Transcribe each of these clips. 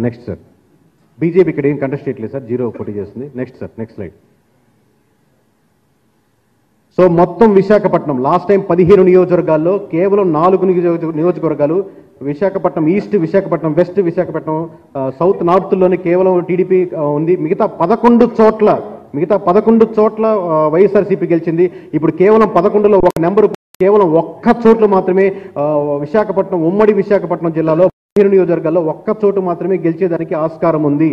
Next sir, BJP ఇక్కడ ఏం contest చేయట్లేదు సార్, 0 పోటీ చేస్తుంది. Next sir, next slide. So మొత్తం విశాఖపట్నం లాస్ట్ టైం 15 నియోజకవర్గాల్లో కేవలం 4 నియోజకవర్గాలు, Visakhapatnam east, Visakhapatnam west, Visakhapatnam south నార్త్లోనే కేవలం టీడీపీ ఉంది. మిగతా 11 చోట్ల వైఎస్ఆర్సీపీ గెలిచింది. ఇప్పుడు కేవలం 11లో ఒక నెంబర్, కేవలం ఒక్క చోట్ల మాత్రమే విశాఖపట్నం, ఉమ్మడి విశాఖపట్నం జిల్లాలో 15 నియోజకవర్గాల్లో ఒక్క చోటు మాత్రమే గెలిచేదానికి ఆస్కారం ఉంది.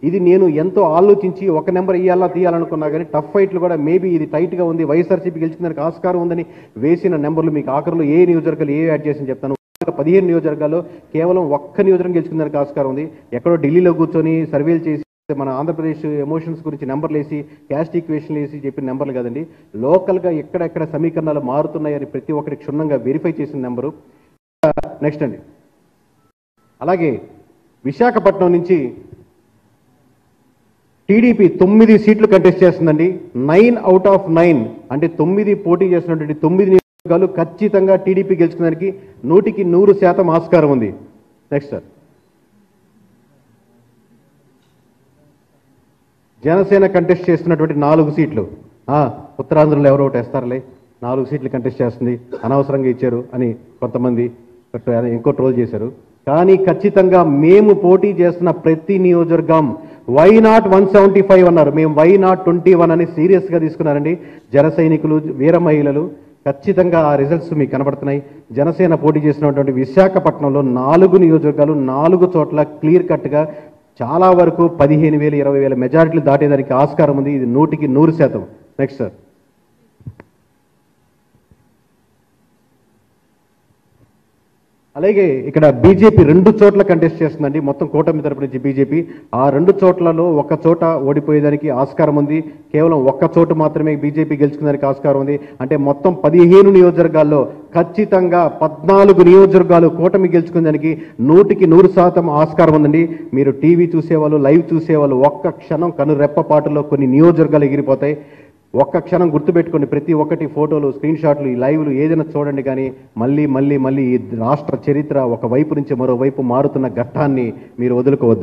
ఇది నేను ఎంతో ఆలోచించి ఒక నెంబర్ ఇయ్యాలా తీయాలనుకున్నా కానీ టఫ్ ఫైట్లు కూడా మేబీ ఇది టైట్గా ఉంది, వైఎస్ఆర్సీపీ గెలిచేదానికి ఆస్కారం ఉందని వేసిన నెంబర్లు మీకు ఆఖరిలో ఏ నియోజకవర్గాలు ఏ యాడ్ చేసి చెప్తాను. 15 నియోజకవర్గాల్లో కేవలం ఒక్క నియోజకవర్గం గెలుచుకునేదానికి ఆస్కారం ఉంది. ఎక్కడో ఢిల్లీలో కూర్చొని సర్వేలు చేసి మన ఆంధ్రప్రదేశ్ ఎమోషన్స్ గురించి నెంబర్లు వేసి క్యాస్ట్ ఈక్వేషన్లు వేసి చెప్పిన నెంబర్లు కాదండి. లోకల్గా ఎక్కడెక్కడ సమీకరణాలు మారుతున్నాయని ప్రతి ఒక్కరికి క్షుణ్ణంగా వెరిఫై చేసిన నెంబరు. నెక్స్ట్ అండి, అలాగే విశాఖపట్నం నుంచి టీడీపీ 9 సీట్లు కంటెస్ట్ చేస్తుందండి. 9 out of 9 అంటే 9 పోటీ చేసినటువంటి 9 నియోజకవర్గాలు ఖచ్చితంగా టీడీపీ గెలుచుకోవడానికి 100% ఆస్కారం ఉంది. నెక్స్ట్ సార్, జనసేన కంటెస్ట్ చేస్తున్నటువంటి 4 సీట్లు. ఉత్తరాంధ్రలో ఎవరో ఒకటి వేస్తారులే, 4 సీట్లు కంటెస్ట్ చేస్తుంది, అనవసరంగా ఇచ్చారు అని కొంతమంది ఇంకో ట్రోల్ చేశారు. కానీ ఖచ్చితంగా మేము పోటీ చేస్తున్న ప్రతి నియోజకవర్గం వై నాట్ 175 అన్నారు, మేము వై నాట్ 21 అని సీరియస్గా తీసుకున్నారండి జన సైనికులు, వీర మహిళలు. ఖచ్చితంగా ఆ రిజల్ట్స్ మీకు కనబడుతున్నాయి. జనసేన పోటీ చేసినటువంటి విశాఖపట్నంలో 4 నియోజకవర్గాలు 4 చోట్ల క్లియర్ కట్గా చాలా వరకు 15,000 20,000 మెజారిటీలు దాటేదానికి ఆస్కారం ఉంది. ఇది 100%. నెక్స్ట్ సార్, అలాగే ఇక్కడ బీజేపీ 2 చోట్ల కంటెస్ట్ చేస్తుందండి. మొత్తం కూటమి తరపు నుంచి బీజేపీ ఆ 2 చోట్లలో ఒక చోట ఓడిపోయేదానికి ఆస్కారం ఉంది. కేవలం ఒక్క చోటు మాత్రమే బీజేపీ గెలుచుకునేదానికి ఆస్కారం ఉంది. అంటే మొత్తం 15 నియోజకవర్గాల్లో ఖచ్చితంగా 14 నియోజకవర్గాలు కూటమి గెలుచుకునేదానికి 100% ఆస్కారం ఉందండి. మీరు టీవీ చూసేవాళ్ళు, లైవ్ చూసేవాళ్ళు ఒక్క క్షణం కనురెప్పపాటులో కొన్ని నియోజకవర్గాలు ఎగిరిపోతాయి. ఒక్క క్షణం గుర్తుపెట్టుకోండి, ప్రతి ఒక్కటి ఫోటోలు, స్క్రీన్ షాట్లు, ఈ లైవ్లు ఏదైనా చూడండి. కానీ మళ్ళీ ఈ రాష్ట్ర చరిత్ర ఒక వైపు నుంచి మరో వైపు మారుతున్న ఘట్టాన్ని మీరు వదులుకోవద్దు.